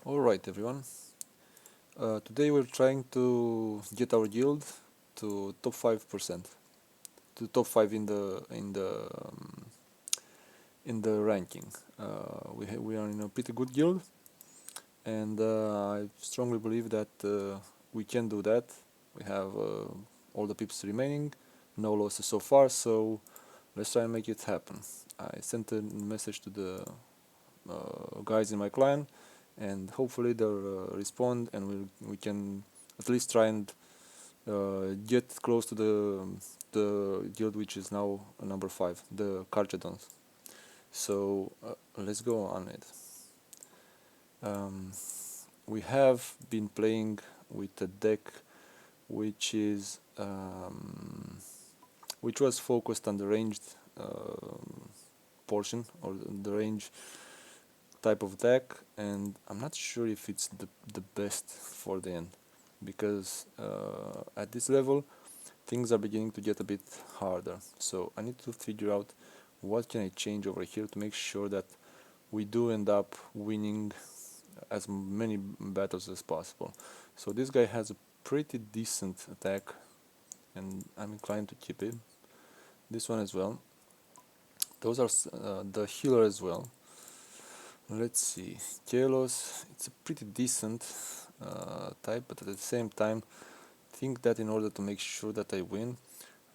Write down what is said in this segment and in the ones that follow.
Alright everyone, today we're trying to get our guild to top 5%, to top 5 in the ranking. We are in a pretty good guild, and I strongly believe that we can do that. We have all the pips remaining, no losses so far, so let's try and make it happen. I sent a message to the guys in my clan, and hopefully they'll respond, and we can at least try and get close to the guild which is now number 5, the Carchadons. So let's go on it. We have been playing with a deck which is which was focused on the ranged portion, or the range type of deck, and I'm not sure if it's the best for the end, because at this level things are beginning to get a bit harder. So I need to figure out what can I change over here to make sure that we do end up winning as many battles as possible. So this guy has a pretty decent attack, and I'm inclined to keep it. This one as well. Those are the healer as well. Let's see, Kalos, it's a pretty decent type, but at the same time, think that in order to make sure that I win,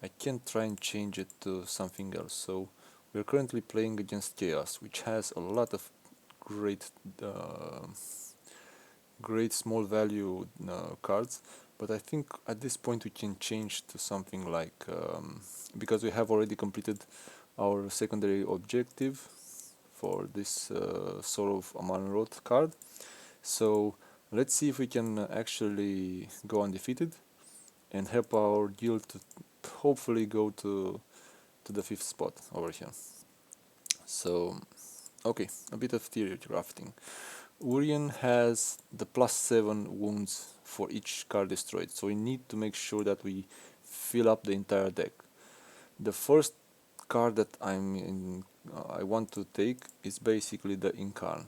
I can try and change it to something else. So we're currently playing against Chaos, which has a lot of great small value cards, but I think at this point we can change to something like, because we have already completed our secondary objective for this Soul of Amalroth card. So let's see if we can actually go undefeated and help our guild to hopefully go to the 5th spot over here. So, okay, a bit of theory crafting. Urien has the +7 wounds for each card destroyed, so we need to make sure that we fill up the entire deck. The first card that I want to take is basically the Incarn.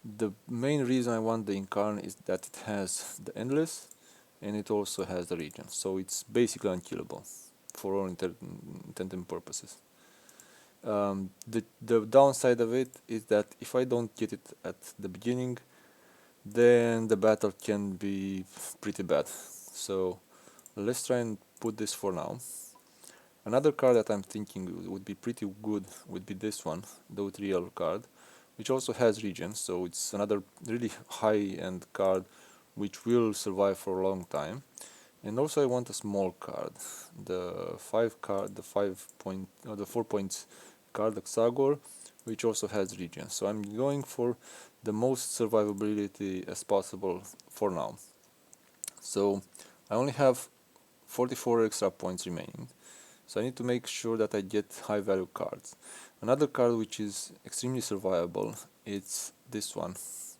The main reason I want the Incarn is that it has the Endless, and it also has the Regen, so it's basically unkillable for all intent and purposes. The downside of it is that if I don't get it at the beginning, then the battle can be pretty bad. So let's try and put this for now. Another card that I'm thinking would be pretty good would be this one, the Utriel card, which also has regen, so it's another really high-end card which will survive for a long time. And also I want a small card, the 4 points card, like Sagor, which also has regen. So I'm going for the most survivability as possible for now. So I only have 44 extra points remaining, so I need to make sure that I get high value cards. Another card which is extremely survivable, it's this one,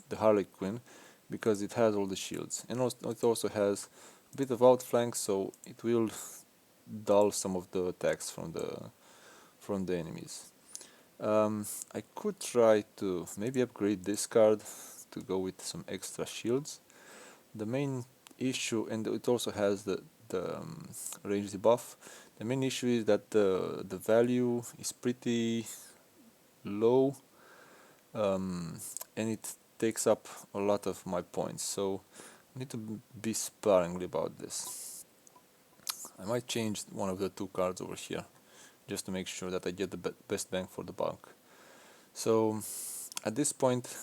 the Harlequin, because it has all the shields, and it also has a bit of outflank, so it will dull some of the attacks from the enemies. I could try to maybe upgrade this card to go with some extra shields. The main issue, and it also has the range debuff. The main issue is that the value is pretty low, and it takes up a lot of my points, so I need to be sparingly about this. I might change one of the 2 cards over here, just to make sure that I get the best bang for the buck. So at this point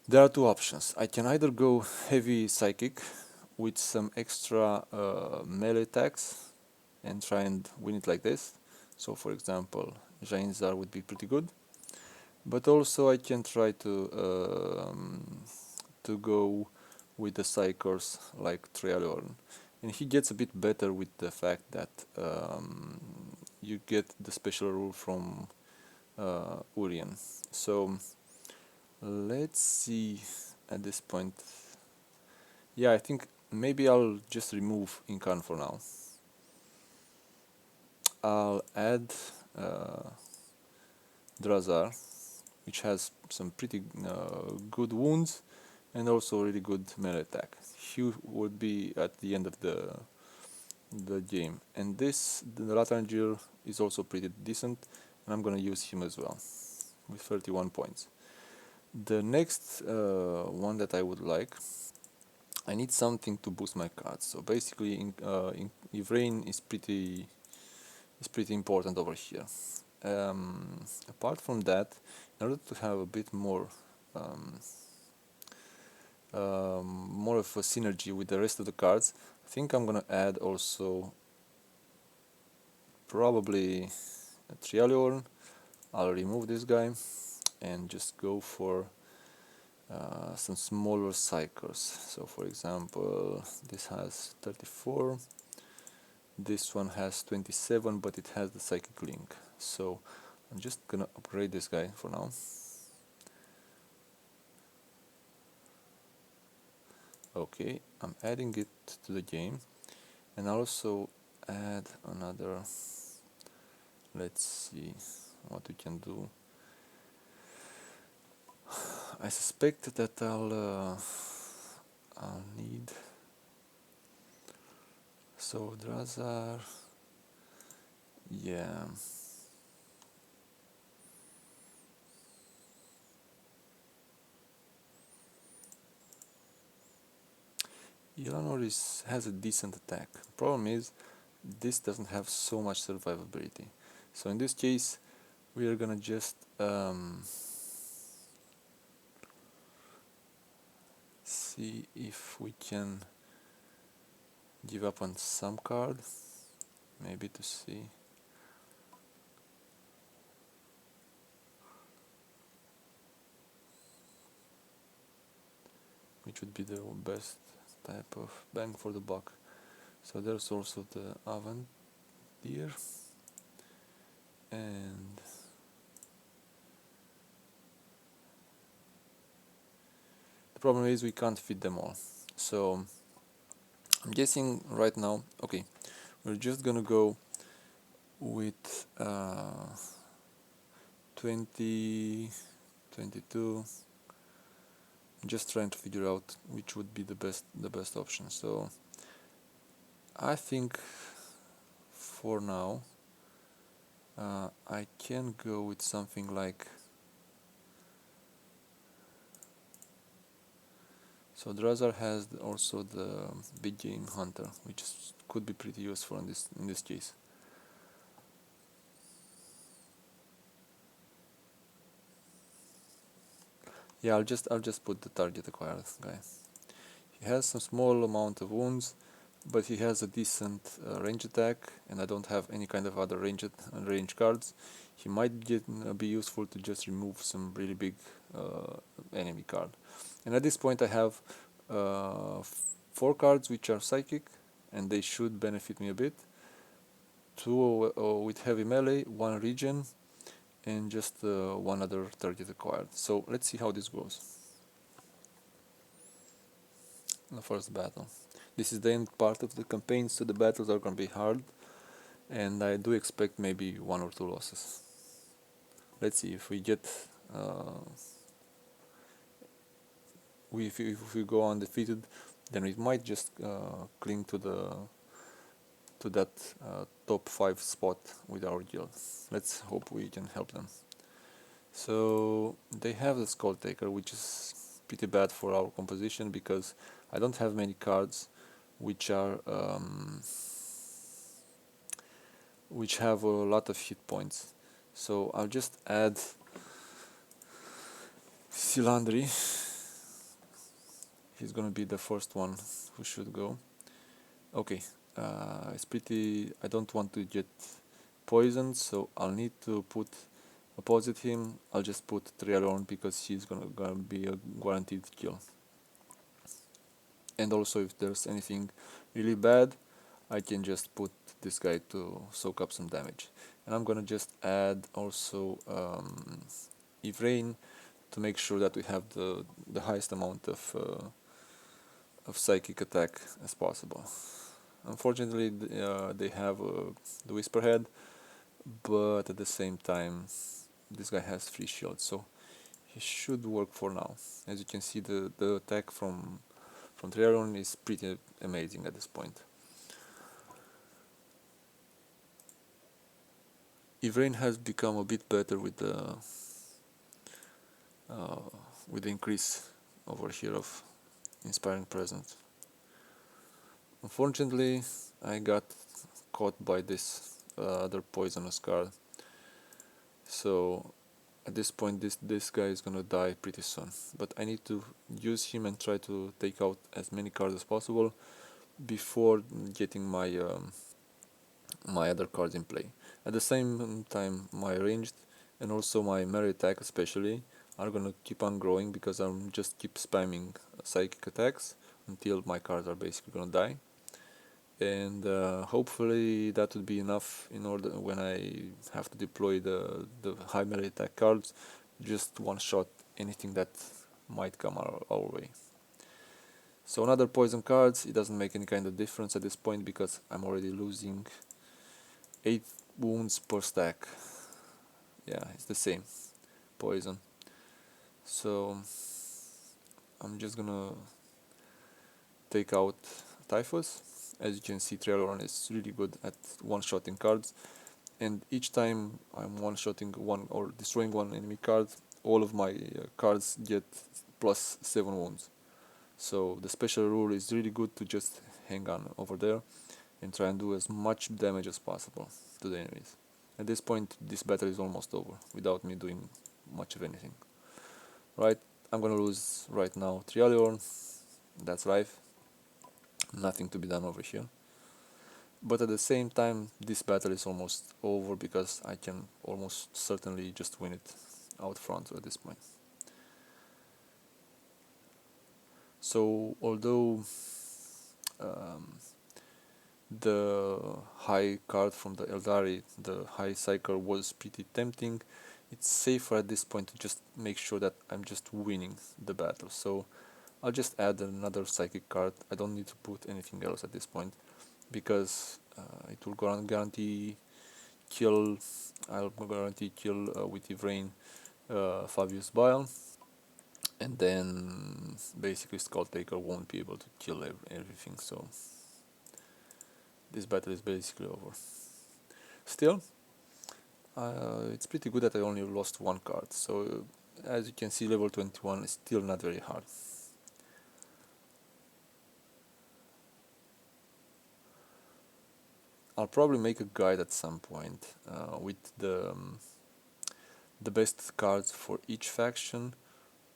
there are 2 options. I can either go heavy psychic with some extra melee attacks and try and win it like this. So for example, Jainzar would be pretty good, but also I can try to go with the psychers like Trialorn, and he gets a bit better with the fact that you get the special rule from Urien. So let's see at this point. Yeah, I think maybe I'll just remove Incarn for now. I'll add Drazar, which has some pretty good wounds and also really good melee attack. He would be at the end of the game, and this the Ratarangir is also pretty decent, and I'm gonna use him as well with 31 points. The next one that I would like, I need something to boost my cards. So basically, Urien is pretty important over here. Apart from that, in order to have a bit more more of a synergy with the rest of the cards, I think I'm gonna add also probably a Trialiorn. I'll remove this guy and just go for some smaller cycles. So for example, this has 34, this one has 27, but it has the psychic link. So I'm just gonna upgrade this guy for now. Okay, I'm adding it to the game, and also add another. Let's see what we can do. I suspect that I'll need. So Drazar, yeah. Eleanor has a decent attack. Problem is, this doesn't have so much survivability. So in this case, we are gonna just see if we can give up on some card, maybe to see. Which would be the best type of bang for the buck. So there's also the Aventir, and the problem is we can't fit them all. So I'm guessing right now, okay, we're just gonna go with 20, 22. I'm just trying to figure out which would be the best option. So I think for now I can go with something like, so Drazar has also the big game hunter, which could be pretty useful in this case. Yeah, I'll just put the target acquired guy. He has some small amount of wounds, but he has a decent range attack, and I don't have any kind of other range cards. He might be useful to just remove some really big enemy card. And at this point I have 4 cards which are psychic, and they should benefit me a bit. 2 with heavy melee, 1 regen, and just 1 other target acquired. So let's see how this goes. The first battle. This is the end part of the campaign, so the battles are gonna be hard, and I do expect maybe 1 or 2 losses. Let's see if we get if we go undefeated, then we might just cling to that top 5 spot with our guild. Let's hope we can help them. So they have the Skull Taker, which is pretty bad for our composition because I don't have many cards which are which have a lot of hit points. So I'll just add Silandri. He's gonna be the first one who should go. Okay, it's pretty. I don't want to get poisoned, so I'll need to put opposite him. I'll just put Trialorn because he's gonna be a guaranteed kill. And also, if there's anything really bad, I can just put this guy to soak up some damage. And I'm gonna just add also Urien to make sure that we have the highest amount of psychic attack as possible. Unfortunately, they have the Whisperhead, but at the same time, this guy has 3 shields, so he should work for now. As you can see, the attack from Triaron is pretty amazing at this point. Ivrain has become a bit better uh, with the increase over here of Inspiring Presence. Unfortunately, I got caught by this other poisonous card, so at this point this guy is gonna die pretty soon. But I need to use him and try to take out as many cards as possible before getting my other cards in play. At the same time, my ranged and also my melee attack especially are gonna keep on growing because I'm just keep spamming psychic attacks until my cards are basically gonna die. And hopefully that will be enough in order when I have to deploy the high melee attack cards, just one shot anything that might come our way. So another poison cards, it doesn't make any kind of difference at this point because I'm already losing 8 wounds per stack. Yeah, it's the same poison. So I'm just gonna take out Typhus. As you can see, Traileron is really good at one-shotting cards, and each time I'm one-shotting one or destroying one enemy card, all of my cards get plus 7 wounds. So the special rule is really good to just hang on over there and try and do as much damage as possible to the enemies. At this point, this battle is almost over without me doing much of anything. Right, I'm gonna lose right now Trialiorn, that's life, nothing to be done over here. But at the same time, this battle is almost over because I can almost certainly just win it out front at this point. So although the high card from the Eldari, the high cycle, was pretty tempting, it's safer at this point to just make sure that I'm just winning the battle. So I'll just add another psychic card. I don't need to put anything else at this point because it will guarantee kill. I'll guarantee kill with Ivrain Fabius Bile, and then basically Skull Taker won't be able to kill everything. So this battle is basically over. Still, it's pretty good that I only lost one card. So as you can see, level 21 is still not very hard. I'll probably make a guide at some point with the best cards for each faction,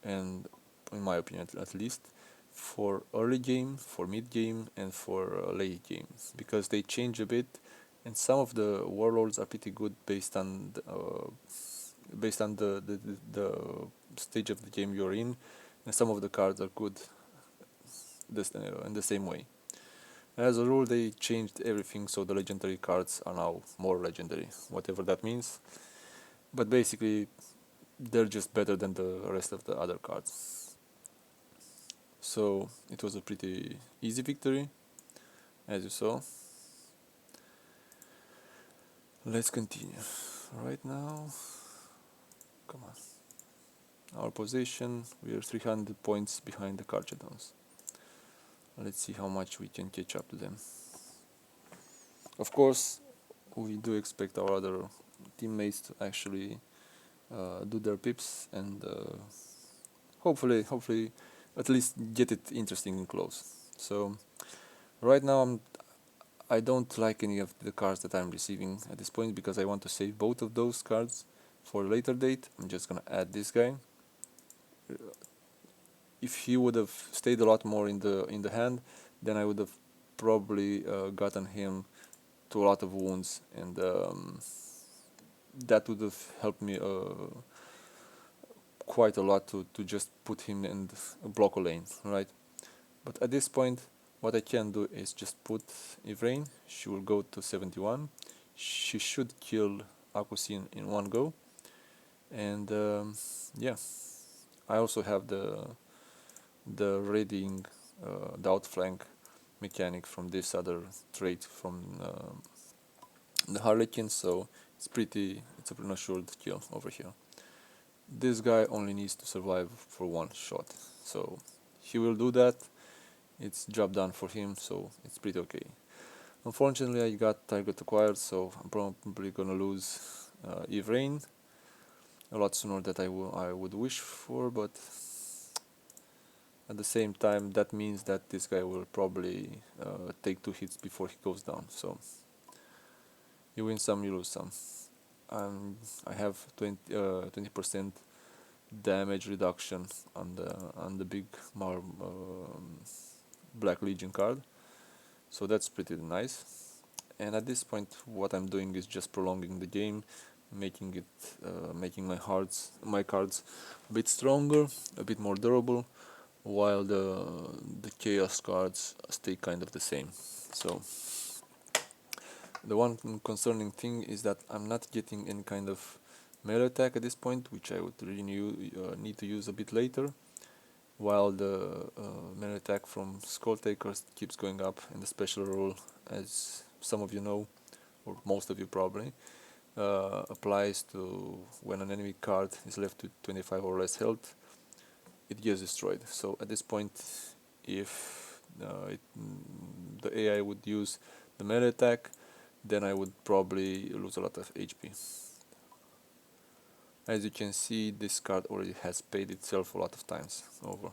and in my opinion at least, for early game, for mid game, and for late game, because they change a bit, and some of the warlords are pretty good based on the stage of the game you're in, and some of the cards are good in the same way. As a rule, they changed everything, so the legendary cards are now more legendary, whatever that means. But basically, they're just better than the rest of the other cards. So it was a pretty easy victory, as you saw. Let's continue. Right now, come on. Our position, we are 300 points behind the Carchadons. Let's see how much we can catch up to them. Of course, we do expect our other teammates to actually do their pips and hopefully at least get it interesting and close. So right now I don't like any of the cards that I'm receiving at this point because I want to save both of those cards for a later date. I'm just gonna add this guy. If he would have stayed a lot more in the hand, then I would have probably gotten him to a lot of wounds, and that would have helped me quite a lot to just put him in block a lane, right? But at this point, what I can do is just put Ivrain. She will go to 71. She should kill Akusin in one go, and yeah, I also have the readying the outflank mechanic from this other trait from the Harlequin, so it's a pretty assured kill over here. this guy only needs to survive for one shot, so he will do that. It's job done for him, so it's pretty okay. Unfortunately, I got target acquired, so I'm probably gonna lose Urien a lot sooner than I would wish for, but at the same time that means that this guy will probably take 2 hits before he goes down, so you win some, you lose some. I have 20% damage reduction on the big Black Legion card, so that's pretty nice. And at this point, what I'm doing is just prolonging the game, making my cards a bit stronger, a bit more durable, while the chaos cards stay kind of the same. So the one concerning thing is that I'm not getting any kind of melee attack at this point, which I would really need to use a bit later, while the melee attack from Skull Takers keeps going up, and the special rule, as some of you know, or most of you probably, applies to when an enemy card is left with 25 or less health, it gets destroyed. So at this point, if the AI would use the melee attack, then I would probably lose a lot of HP. As you can see, this card already has paid itself a lot of times over,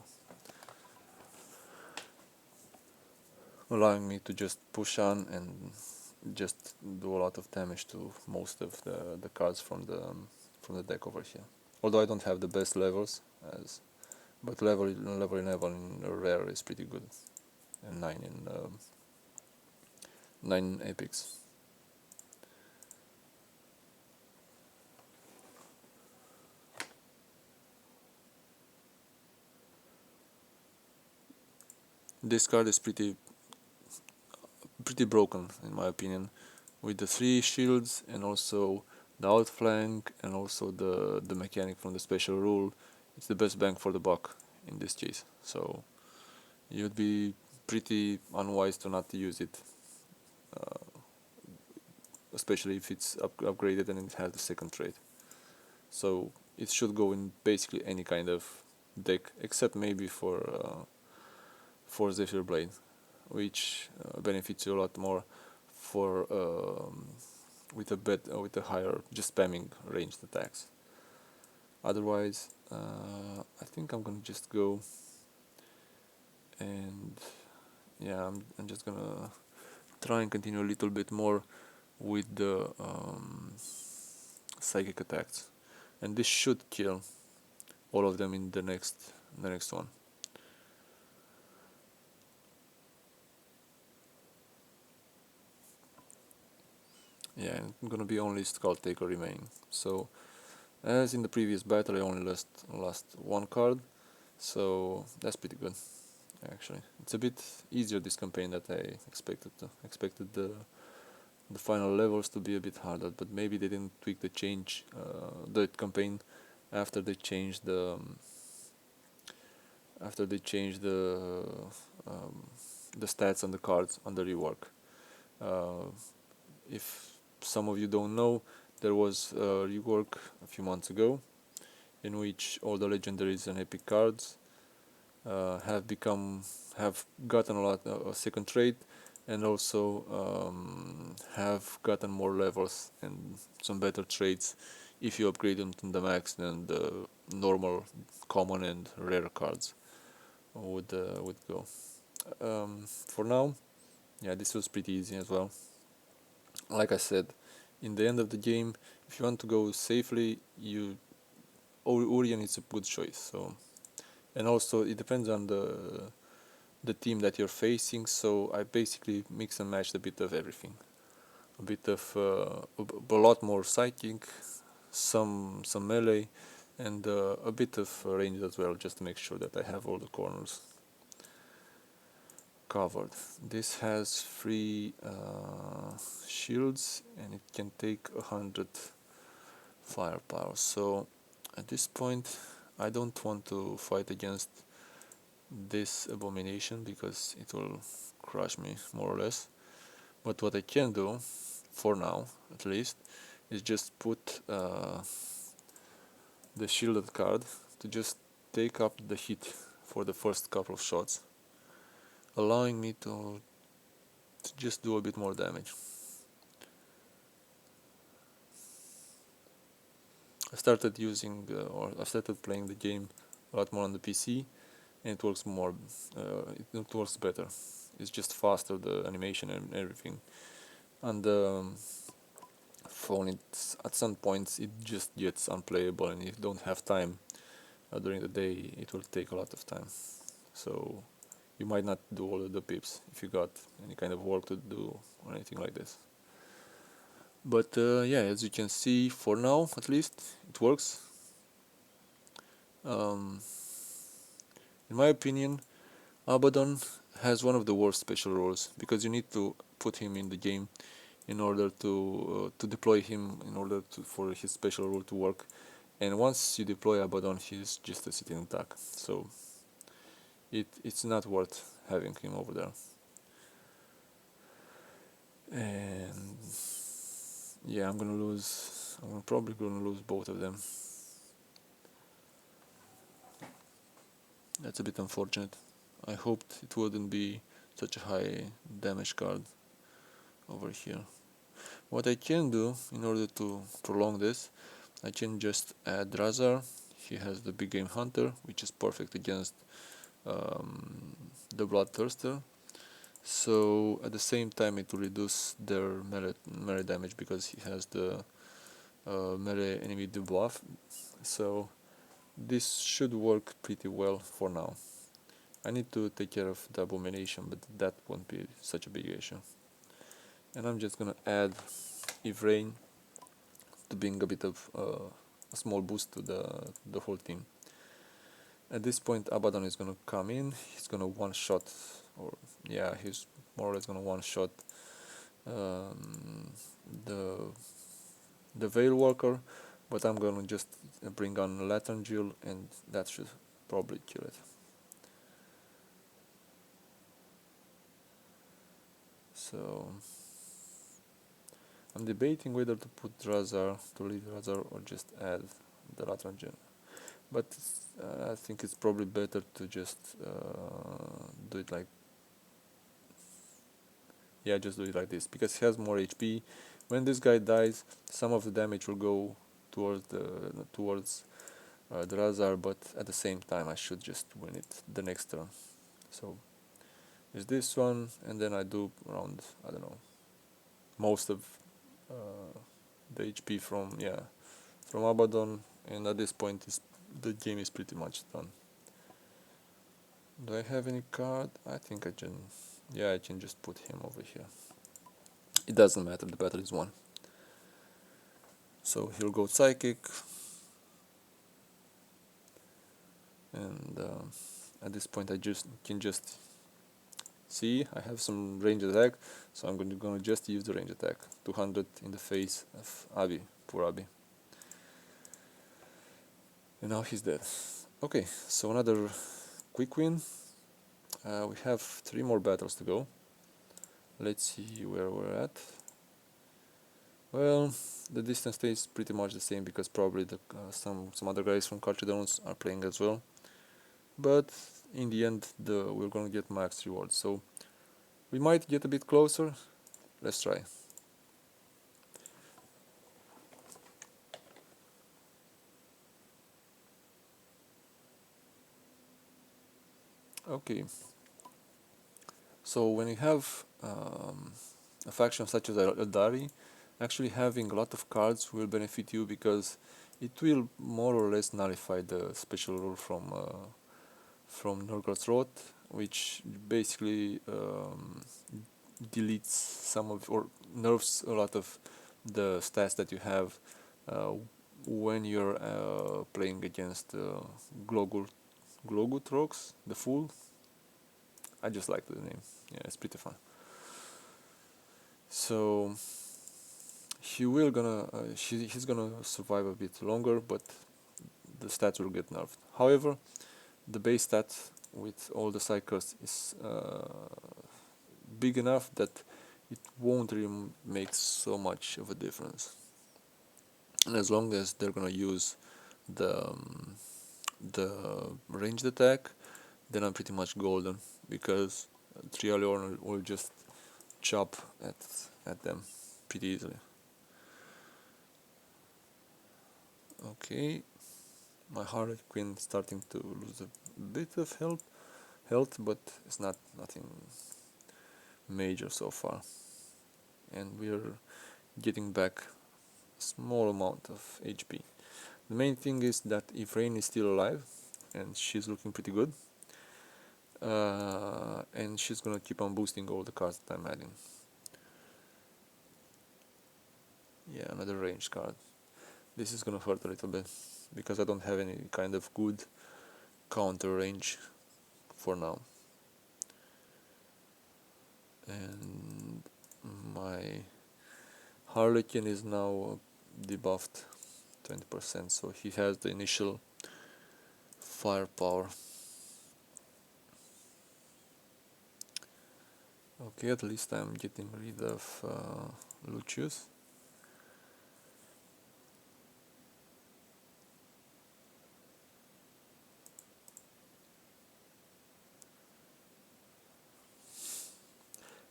allowing me to just push on and just do a lot of damage to most of the cards from the deck over here. Although I don't have the best levels, but level 11 in rare is pretty good, and 9 in epics. This card is pretty broken in my opinion, with the 3 shields and also the outflank and also the mechanic from the special rule. It's the best bang for the buck in this case, so you'd be pretty unwise to not use it, especially if it's upgraded and it has the second trait. So it should go in basically any kind of deck except maybe for Zephyr Blade, which benefits you a lot more for with a higher just spamming ranged attacks. Otherwise, I think I'm gonna just go, and yeah, I'm just gonna try and continue a little bit more with the psychic attacks, and this should kill all of them in the next one. Yeah, I'm gonna be only Skull Taker remaining. So, as in the previous battle, I only lost one card, so that's pretty good. Actually, it's a bit easier this campaign that I expected. Expected the final levels to be a bit harder, but maybe they didn't tweak the campaign after they changed the stats on the cards on the rework. If some of you don't know, there was a rework a few months ago in which all the legendaries and epic cards have gotten a second trait, and also have gotten more levels and some better traits if you upgrade them to the max than the normal, common and rare cards would go. For now, yeah, this was pretty easy as well. Like I said, in the end of the game, if you want to go safely, Urien is a good choice. So, and also it depends on the team that you're facing. So I basically mix and matched a bit of everything, a bit of a lot more psychic, some melee, and a bit of range as well, just to make sure that I have all the corners covered. This has 3 shields and it can take 100 firepower. So at this point, I don't want to fight against this abomination because it will crush me more or less. But what I can do, for now at least, is just put the shielded card to just take up the hit for the first couple of shots, allowing me to just do a bit more damage. I started playing the game a lot more on the PC, and it works more. It works better. It's just faster, the animation and everything. On the phone, at some points it just gets unplayable, and if you don't have time during the day, it will take a lot of time. So you might not do all of the pips if you got any kind of work to do or anything like this. But yeah, as you can see, for now at least, it works. In my opinion, Abaddon has one of the worst special roles, because you need to put him in the game in order to deploy him, in order for his special role to work. And once you deploy Abaddon, he's just a sitting attack. So it's not worth having him over there. And yeah, I'm probably gonna lose both of them. That's a bit unfortunate. I hoped it wouldn't be such a high damage card over here. What I can do in order to prolong this, I can just add Razar. He has the big game hunter, which is perfect against the Bloodthirster. So at the same time it will reduce their melee damage, because he has the melee enemy debuff. So this should work pretty well for now. I need to take care of the abomination, but that won't be such a big issue. And I'm just gonna add Ivrain to bring a bit of a small boost to the whole team. At this point, Abaddon is gonna come in. He's gonna one-shot, or yeah, he's more or less gonna one-shot the Veil Walker, but I'm gonna just bring on Latangil, and that should probably kill it. So I'm debating whether to put Razar, to leave Razar, or just add the Latangil. But I think it's probably better to just do it like, yeah, just do it like this, because he has more HP. When this guy dies, some of the damage will go towards the Razar, but at the same time I should just win it the next turn. So there's this one, and then I do around, I don't know, most of the HP from Abaddon, and at this point the game is pretty much done. Do I have any card? I think I can just put him over here. It doesn't matter, the battle is won. So he'll go Psychic, and at this point I can just see I have some range attack, so I'm gonna just use the range attack. 200 in the face of Abby, poor Abby. And now he's dead. Okay, so another quick win. We have 3 more battles to go. Let's see where we're at. Well, the distance stays pretty much the same, because probably some other guys from Carchidons are playing as well. But in the end, we're gonna get max rewards, so we might get a bit closer. Let's try. Okay. So when you have a faction such as Eldari, actually having a lot of cards will benefit you, because it will more or less nullify the special rule from Norgard's Wrath, which basically deletes some of, or nerfs a lot of the stats that you have when you're playing against Glogutrox, the Fool. I just like the name. Yeah, it's pretty fun. So he's gonna survive a bit longer, but the stats will get nerfed. However, the base stat with all the cycles is big enough that it won't really make so much of a difference. And as long as they're gonna use the ranged attack, then I'm pretty much golden, because Trialion will just chop at them pretty easily. Okay, my Harlequin starting to lose a bit of health, but it's nothing major so far, and we're getting back a small amount of HP. The main thing is that Ifrain is still alive, and she's looking pretty good, and she's gonna keep on boosting all the cards that I'm adding. Yeah, another range card. This is gonna hurt a little bit, because I don't have any kind of good counter range for now. And my Harlequin is now debuffed 20%, so he has the initial firepower. Okay, at least I'm getting rid of Lucius.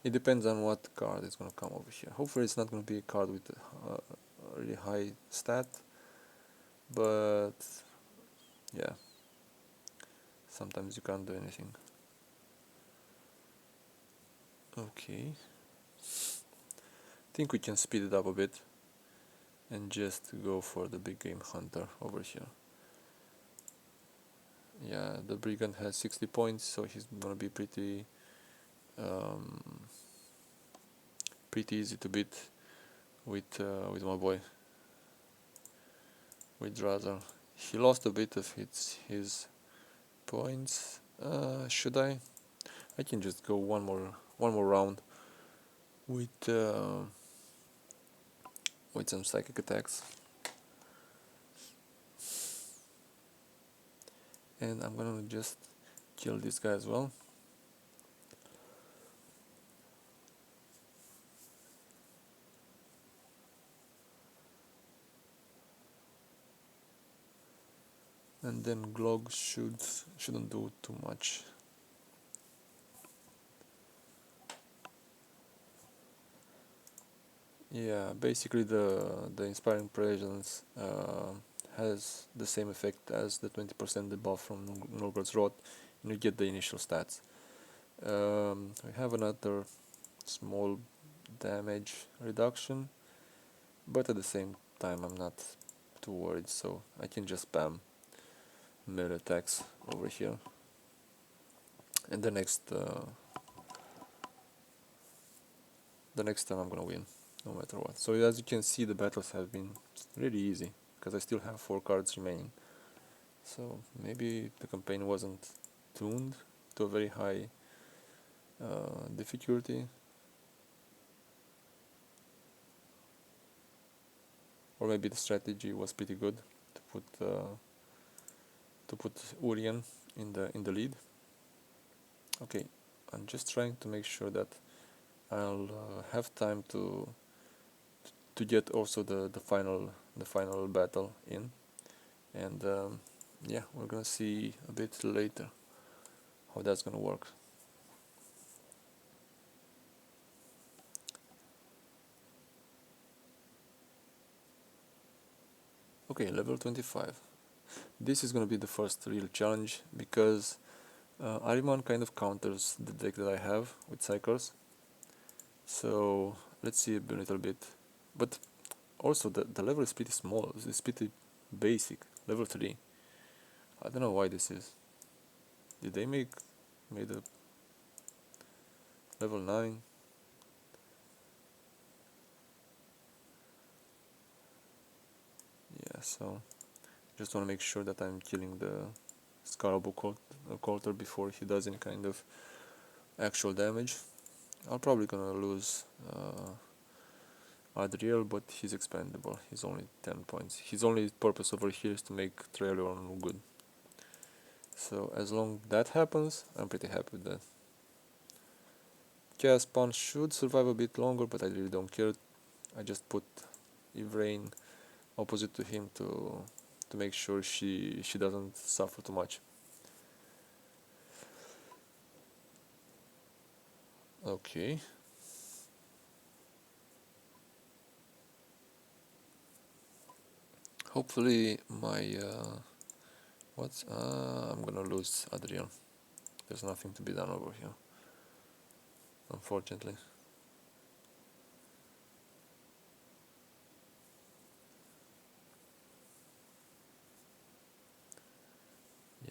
It depends on what card is gonna come over here. Hopefully it's not gonna be a card with a really high stat, but yeah, sometimes you can't do anything. Okay, I think we can speed it up a bit and just go for the big game hunter over here. Yeah, the brigand has 60 points, so he's gonna be pretty easy to beat with my boy, with Drazar. He lost a bit of his points. Should I? I can just go one more round with some psychic attacks, and I'm gonna just kill this guy as well. And then Glog shouldn't do too much. Yeah, basically the inspiring presence has the same effect as the 20% debuff from Norgard's Rot, and you get the initial stats. We have another small damage reduction, but at the same time I'm not too worried, so I can just spam melee attacks over here, and the next time I'm gonna win, no matter what. So as you can see, the battles have been really easy, because I still have 4 cards remaining. So maybe the campaign wasn't tuned to a very high difficulty, or maybe the strategy was pretty good to put Urien in the lead. Okay, I'm just trying to make sure that I'll have time to get also the final battle in, and yeah, we're gonna see a bit later how that's gonna work. Okay, level 25. This is gonna be the first real challenge, because Ariman kind of counters the deck that I have with Cycles. So let's see a little bit. But also the level is pretty small, it's pretty basic, level 3. I don't know why this is. Did they made a level 9? Yeah, so just want to make sure that I'm killing the Scarable Coulter before he does any kind of actual damage. I'm probably gonna lose Adriel, but he's expendable. He's only 10 points. His only purpose over here is to make Trailion good. So as long as that happens, I'm pretty happy with that. Chaos Punch should survive a bit longer, but I really don't care. I just put Ivrain opposite to him to to make sure she doesn't suffer too much. Okay. Hopefully my I'm gonna lose Adrian. There's nothing to be done over here, unfortunately.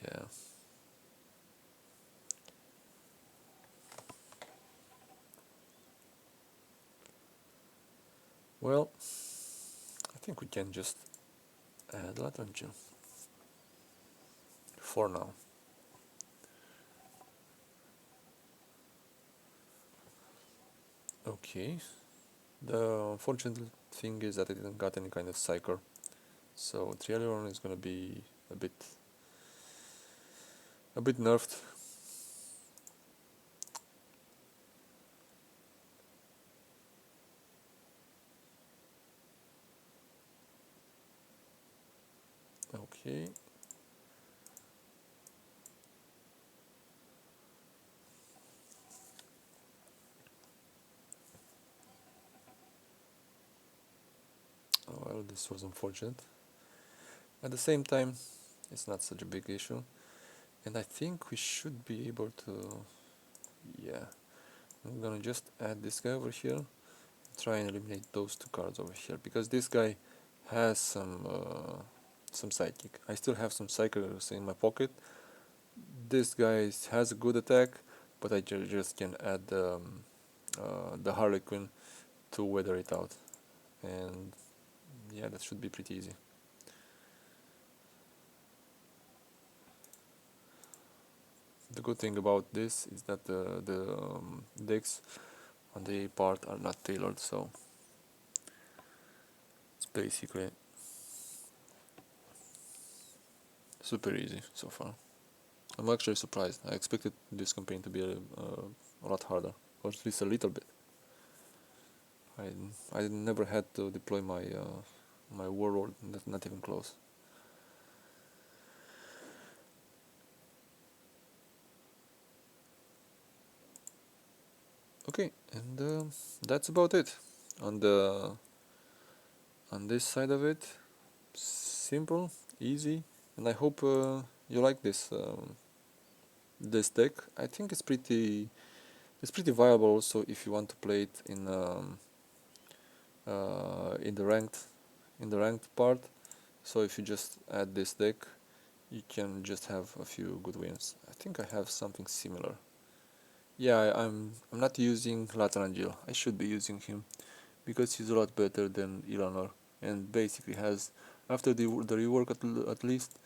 Yeah. Well, I think we can just add Latrangill for now. Okay. The unfortunate thing is that I didn't got any kind of psyker, so Trialion is gonna be a bit nerfed. Okay. Oh, well, this was unfortunate. At the same time, it's not such a big issue, and I think we should be able to. Yeah, I'm gonna just add this guy over here, try and eliminate those two cards over here, because this guy has some psychic. I still have some psychers in my pocket. This guy has a good attack, but I just can add the Harlequin to weather it out, and yeah, that should be pretty easy. The good thing about this is that the decks on the part are not tailored, so it's basically super easy so far. I'm actually surprised. I expected this campaign to be a lot harder, or at least a little bit. I never had to deploy my warlord, not even close. Okay, and that's about it on this side of it. Simple, easy, and I hope you like this deck. I think it's pretty viable also if you want to play it in the ranked part. So if you just add this deck, you can just have a few good wins. I think I have something similar. Yeah, I'm not using Latrangil. I should be using him because he's a lot better than Ilanor, and basically has, after the rework at least,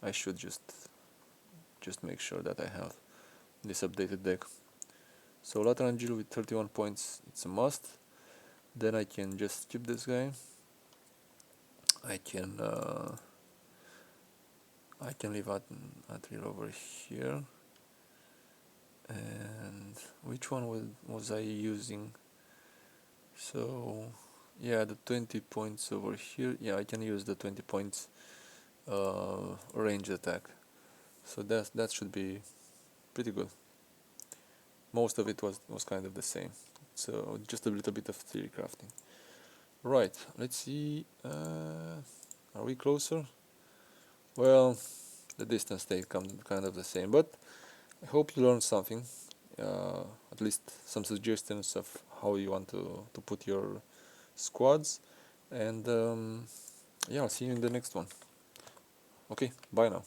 I should just make sure that I have this updated deck. So Latrangil with 31 points, it's a must. Then I can just skip this guy. I can leave Adriel over here. And which one was I using? So yeah, the 20 points over here. Yeah, I can use the 20 points range attack. So that should be pretty good. Most of it was kind of the same. So just a little bit of theory crafting. Right, let's see. Are we closer? Well, the distance stayed kind of the same, but I hope you learned something. At least some suggestions of how you want to put your squads. And yeah, I'll see you in the next one. Okay, bye now.